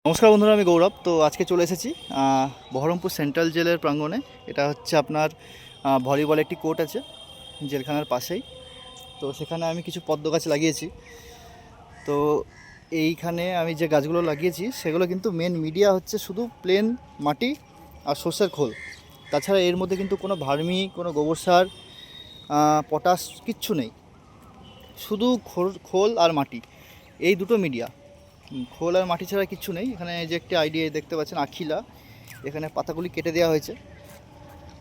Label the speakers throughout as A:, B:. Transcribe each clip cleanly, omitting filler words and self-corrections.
A: নমস্কার বন্ধুরা, আমি গৌরব। তো আজকে চলে এসেছি বহরমপুর সেন্ট্রাল জেলের প্রাঙ্গণে। এটা হচ্ছে আপনার ভলিবল একটি কোর্ট আছে জেলখানার পাশেই। তো সেখানে আমি কিছু পদ্ম গাছ লাগিয়েছি। তো এইখানে আমি যে গাছগুলো লাগিয়েছি সেগুলো কিন্তু মেন মিডিয়া হচ্ছে শুধু প্লেন মাটি আর সর্ষের খোল। তাছাড়া এর মধ্যে কিন্তু কোনো ভার্মি, কোনো গোবর সার, পটাশ কিচ্ছু নেই। শুধু খোল আর মাটি, এই দুটো মিডিয়া। খোল আর মাটি ছাড়া কিচ্ছু নেই। এখানে যে একটি আইডিয়া দেখতে পাচ্ছেন, আখিলা, এখানে পাতাগুলি কেটে দেওয়া হয়েছে।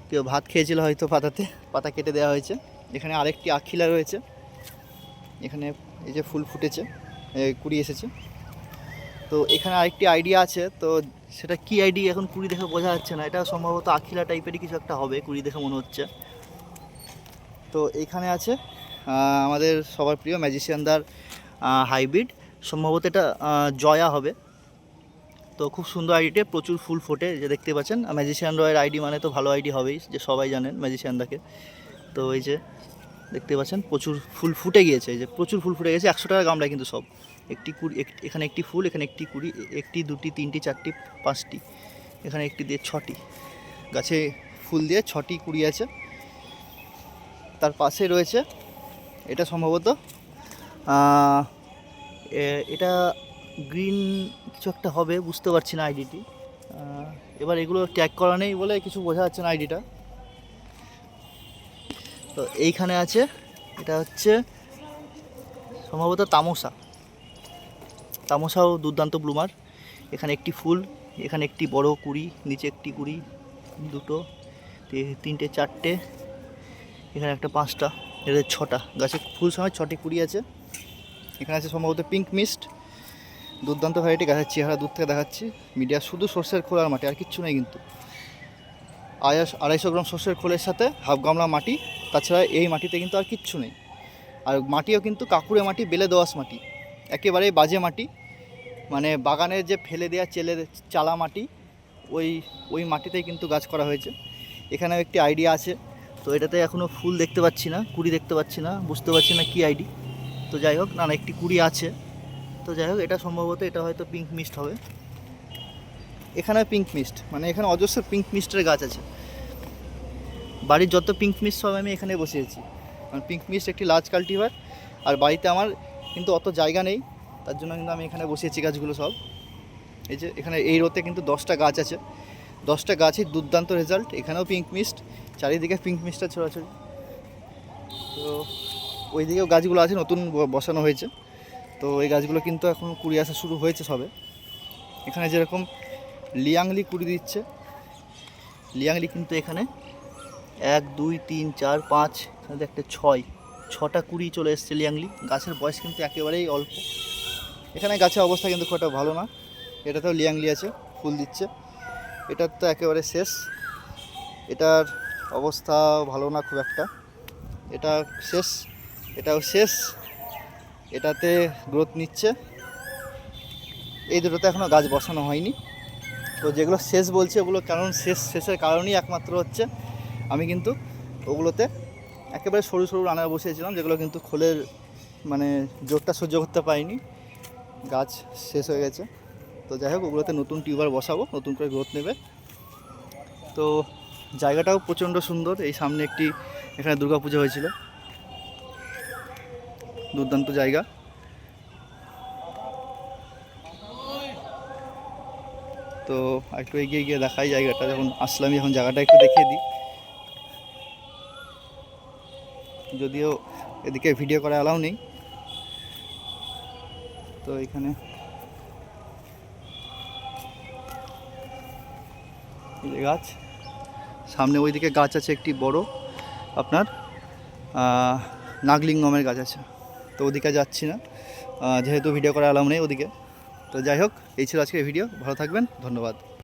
A: কেউ ভাত খেয়েছিল হয়তো, পাতা কেটে দেওয়া হয়েছে। এখানে আরেকটি আখিলা রয়েছে। এখানে এই যে ফুল ফুটেছে, কুড়ি এসেছে। তো এখানে আরেকটি আইডিয়া আছে, তো সেটা কি আইডিয়া এখন কুড়ি দেখে বোঝা যাচ্ছে না। এটা সম্ভবত আখিলা টাইপেরই কিছু একটা হবে, কুড়ি দেখে মনে হচ্ছে। তো এইখানে আছে আমাদের সবার প্রিয় ম্যাজিশিয়ানদার হাইব্রিড, সম্ভবত এটা জয়া হবে। তো খুব সুন্দর আইডিতে প্রচুর ফুল ফোটে, যে দেখতে পাচ্ছেন। ম্যাজিশিয়ান রয়ের আইডি মানে তো ভালো আইডি হবেই, যে সবাই জানেন ম্যাজিশিয়ানদাকে। তো এই যে দেখতে পাচ্ছেন প্রচুর ফুল ফুটে গিয়েছে, এই যে প্রচুর ফুল ফুটে গেছে। 100 টাকা গামলায় কিন্তু সব। একটি কুড়ি, এখানে একটি ফুল, এখানে একটি কুড়ি, একটি, দুটি, তিনটি, চারটি, পাঁচটি, এখানে একটি দিয়ে 6টি গাছে ফুল দিয়ে 6টি কুড়ি আছে। তার পাশে রয়েছে, এটা সম্ভবত এটা গ্রিন কিছু একটা হবে, বুঝতে পারছি না আইডিটি। এবার এগুলো ট্যাগ করা নেই বলে কিছু বোঝা যাচ্ছে না আইডিটা। তো এইখানে আছে, এটা হচ্ছে সম্ভবত তামোসাও দুর্দান্ত ব্লুমার। এখানে একটি ফুল, এখানে একটি বড় কুড়ি, নিচে একটি কুড়ি, দুটো, তিনটে, চারটে, এখানে একটা, 5টা, এদের 6টা গাছে ফুল সময় 6টি কুড়ি আছে। এখানে আছে সম্ভবত পিঙ্ক মিস্ট, দুর্দান্ত ভ্যারাইটি। গাছের চেহারা দূর থেকে দেখাচ্ছি। মিডিয়া শুধু সর্ষের খোল আর মাটি, আর কিচ্ছু নেই কিন্তু। 250 গ্রাম সর্ষের খোলের সাথে হাফ গামলা মাটি। তাছাড়া এই মাটিতে কিন্তু আর কিচ্ছু নেই। আর মাটিও কিন্তু কাঁকুড়ে মাটি, বেলে দোআঁশ মাটি, একেবারেই বাজে মাটি। মানে বাগানের যে ফেলে দেওয়া চালা মাটি, ওই মাটিতেই কিন্তু গাছ করা হয়েছে। এখানেও একটি আইডিয়া আছে। তো এটাতে এখনও ফুল দেখতে পাচ্ছি না, কুড়ি দেখতে পাচ্ছি না, বুঝতে পারছি না কী আইডি। তো যাই হোক, না একটি কুড়ি আছে। তো যাই হোক, এটা সম্ভবত, এটা হয়তো পিঙ্ক মিস্ট হবে। এখানে পিঙ্ক মিস্ট, মানে এখানে অজস্র পিঙ্ক মিস্টের গাছ আছে। বাড়ির যত পিঙ্ক মিস্ট সব আমি এখানে বসিয়েছি, কারণ পিঙ্ক মিস্ট একটি লার্জ কাল্টিভার। আর বাড়িতে আমার কিন্তু অত জায়গা নেই, তার জন্য কিন্তু আমি এখানে বসিয়েছি গাছগুলো সব। এই যে এখানে এই রোতে কিন্তু 10টা গাছ আছে, 10টা গাছই দুর্দান্ত রেজাল্ট। এখানেও পিঙ্ক মিস্ট, চারিদিকে পিঙ্ক মিস্টটা ছড়াছড়ি। তো ওই দিকেও গাছগুলো আছে, নতুন বসানো হয়েছে। তো এই গাছগুলো কিন্তু এখন কুড়ি আসা শুরু হয়েছে সবে। এখানে যেরকম লিয়াংলি কুড়ি দিচ্ছে, লিয়াংলি কিন্তু এখানে 1, 2, 3, 4, 5, এখানে একটা 6টা কুড়ি চলে এসছে লিয়াংলি। গাছের বয়স কিন্তু একেবারেই অল্প। এখানে গাছের অবস্থা কিন্তু খুব একটা ভালো না। এটাতেও লিয়াংলি আছে, ফুল দিচ্ছে। এটার তো একেবারে শেষ, এটার অবস্থা ভালো না খুব একটা। এটা শেষ, এটাও শেষ। এটাতে গ্রোথ নিচ্ছে। এই দুটোতে এখনও গাছ বসানো হয়নি। তো যেগুলো শেষ বলছে ওগুলো কারণ শেষের কারণই একমাত্র হচ্ছে আমি কিন্তু ওগুলোতে একেবারে সরু সরু রানা বসিয়েছিলাম, যেগুলো কিন্তু খোলের মানে জোরটা সহ্য করতে পারিনি, গাছ শেষ হয়ে গেছে। তো যাই হোক, ওগুলোতে নতুন টিউবার বসাবো, নতুন করে গ্রোথ নেবে। তো জায়গাটাও প্রচণ্ড সুন্দর। এই সামনে একটি, এখানে দুর্গাপূজা হয়েছিল, দুর্দান্ত জায়গা। তো একটু এগিয়ে গিয়ে দেখাই জায়গাটা, যখন আসলাম, এখন জায়গাটা একটু দেখিয়ে দিই। যদিও এদিকে ভিডিও করা অ্যালাউ নেই। তো এখানে এই যে গাছ, সামনে ওইদিকে গাছ আছে একটি বড়, আপনার নাগলিঙ্গমের গাছ আছে। তো ওদিকে যাচ্ছি না, যেহেতু ভিডিও করা অ্যালাউ নেই ওদিকে। তো যাই হোক, এই ছিল আজকের ভিডিও। ভালো থাকবেন, ধন্যবাদ।